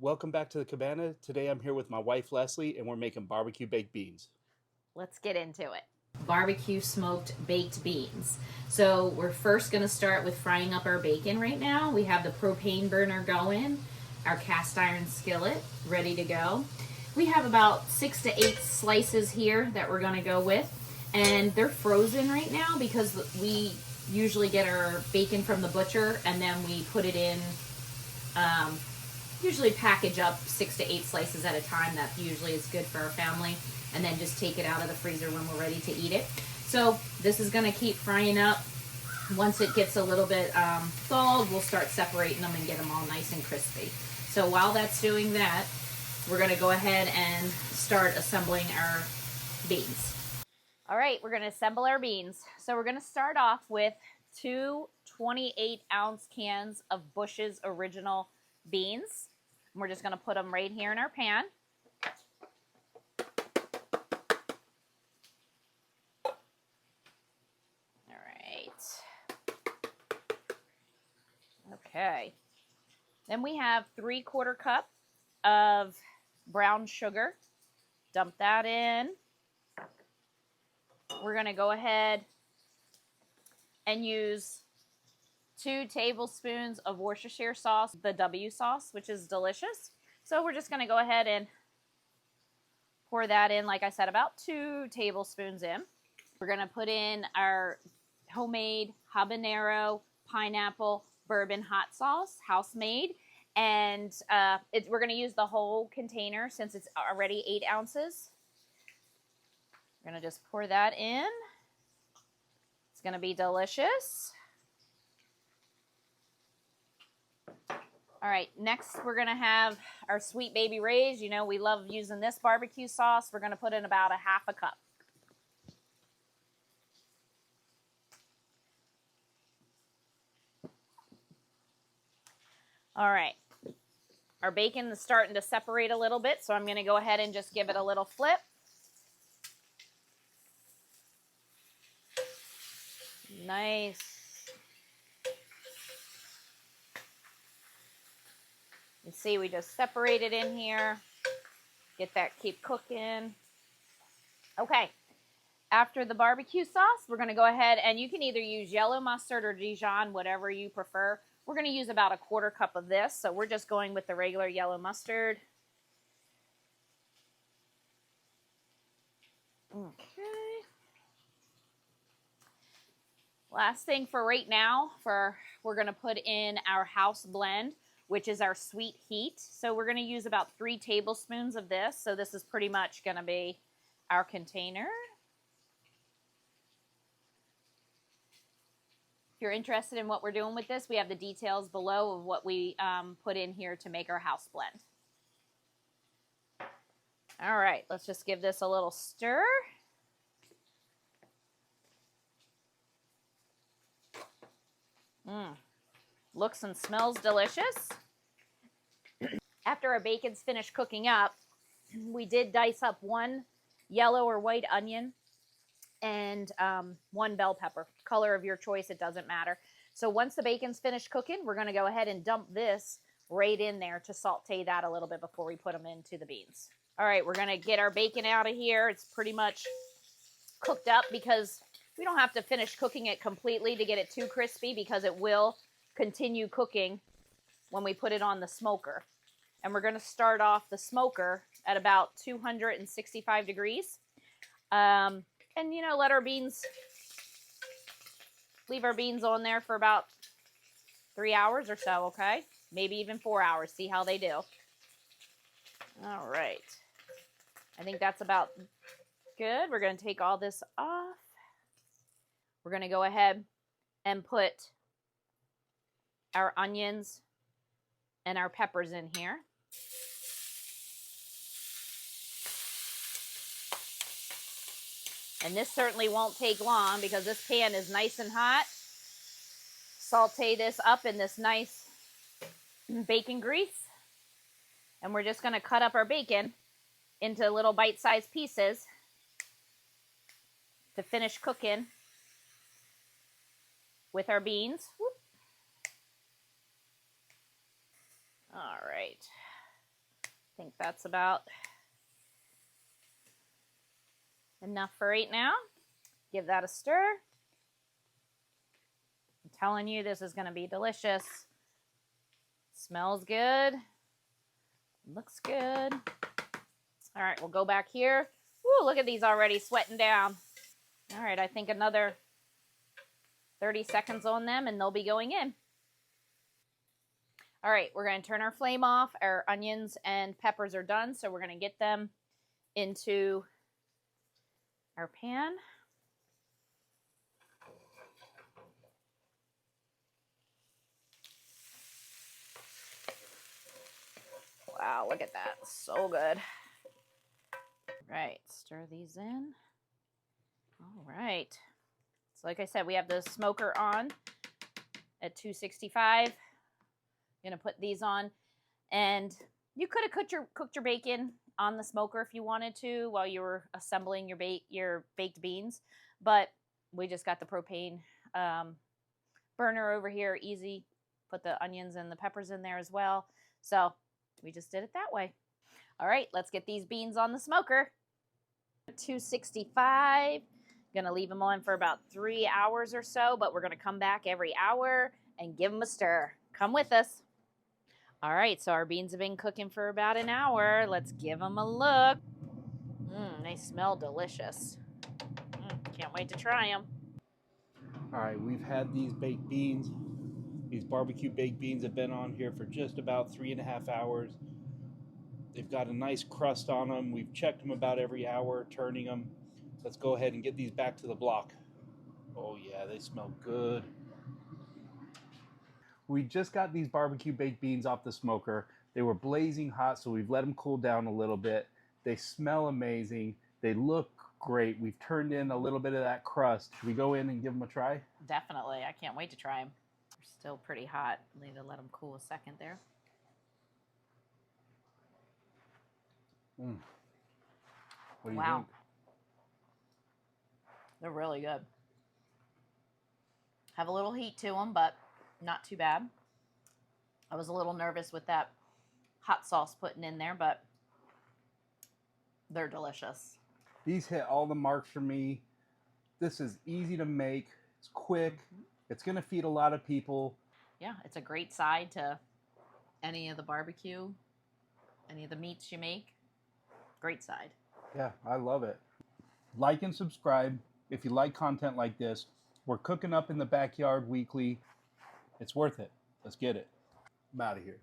Welcome back to the cabana. Today I'm here with my wife Leslie and we're making barbecue baked beans. Let's get into it. Barbecue smoked baked beans. So we're first going to start with frying up our bacon right now. We have the propane burner going, our cast iron skillet ready to go. We have about 6 to 8 slices here that we're going to go with, and they're frozen right now because we usually get our bacon from the butcher and then we put it in, usually package up 6 to 8 slices at a time. That usually is good for our family, and then just take it out of the freezer when we're ready to eat it. So this is going to keep frying up. Once it gets a little bit thawed, we'll start separating them and get them all nice and crispy. So while that's doing that, we're going to go ahead and start assembling our beans. All right, we're going to assemble our beans. So we're going to start off with 2 28-ounce cans of Bush's Original beans. And we're just going to put them right here in our pan. All right. Okay. Then we have 3/4 cup of brown sugar. Dump that in. We're going to go ahead and use 2 tablespoons of Worcestershire sauce, the W sauce, which is delicious. So we're just going to go ahead and pour that in, like I said, about 2 tablespoons in. We're going to put in our homemade habanero pineapple bourbon hot sauce, house made. And we're going to use the whole container since it's already 8 ounces. We're going to just pour that in. It's going to be delicious. All right, next we're going to have our Sweet Baby Ray's. You know, we love using this barbecue sauce. We're going to put in about 1/2 cup. All right, our bacon is starting to separate a little bit, so I'm going to go ahead and just give it a little flip. Nice. You see, we just separate it in here. Get that, keep cooking. Okay. After the barbecue sauce, we're going to go ahead and you can either use yellow mustard or Dijon, whatever you prefer. We're going to use about 1/4 cup of this, so we're just going with the regular yellow mustard. Okay. Last thing for right now, we're going to put in our house blend, which is our sweet heat. So we're going to use about 3 tablespoons of this. So this is pretty much going to be our container. If you're interested in what we're doing with this, we have the details below of what we put in here to make our house blend. All right, let's just give this a little stir. Looks and smells delicious. After our bacon's finished cooking up, we did dice up 1 yellow or white onion and 1 bell pepper. Color of your choice, it doesn't matter. So once the bacon's finished cooking, we're going to go ahead and dump this right in there to saute that a little bit before we put them into the beans. All right, we're going to get our bacon out of here. It's pretty much cooked up because we don't have to finish cooking it completely to get it too crispy because it will continue cooking when we put it on the smoker. And we're going to start off the smoker at about 265 degrees. And, you know, leave our beans on there for about 3 hours or so, okay? Maybe even 4 hours, see how they do. All right. I think that's about good. We're going to take all this off. We're going to go ahead and put our onions and our peppers in here. And this certainly won't take long because this pan is nice and hot. Saute this up in this nice bacon grease. And we're just going to cut up our bacon into little bite-sized pieces to finish cooking with our beans. Whoop. All right. think that's about enough for right now. Give that a stir. I'm telling you, this is going to be delicious. Smells good. Looks good. All right, we'll go back here. Woo, look at these already sweating down. All right, I think another 30 seconds on them and they'll be going in. All right, we're going to turn our flame off. Our onions and peppers are done, so we're going to get them into our pan. Wow, look at that. So good. All right, stir these in. All right. So like I said, we have the smoker on at 265. Gonna put these on, and you could have cooked your bacon on the smoker if you wanted to while you were assembling your baked beans, but we just got the propane burner over here. Easy. Put the onions and the peppers in there as well. So we just did it that way. All right, let's get these beans on the smoker. 265. Gonna leave them on for about 3 hours or so, but we're gonna come back every hour and give them a stir. Come with us. All right, so our beans have been cooking for about an hour. Let's give them a look. They smell delicious. Can't wait to try them. All right, we've had these baked beans. These barbecue baked beans have been on here for just about 3.5 hours. They've got a nice crust on them. We've checked them about every hour, turning them. Let's go ahead and get these back to the block. Oh yeah, they smell good. We just got these barbecue baked beans off the smoker. They were blazing hot, so we've let them cool down a little bit. They smell amazing. They look great. We've turned in a little bit of that crust. Should we go in and give them a try? Definitely. I can't wait to try them. They're still pretty hot. Need to let them cool a second there. What do you think? They're really good. Have a little heat to them, but not too bad. I was a little nervous with that hot sauce putting in there, but they're delicious. These hit all the marks for me. This is easy to make. It's quick. It's going to feed a lot of people. Yeah, it's a great side to any of the barbecue, any of the meats you make. Great side. Yeah, I love it. Like and subscribe if you like content like this. We're cooking up in the backyard weekly. It's worth it. Let's get it. I'm out of here.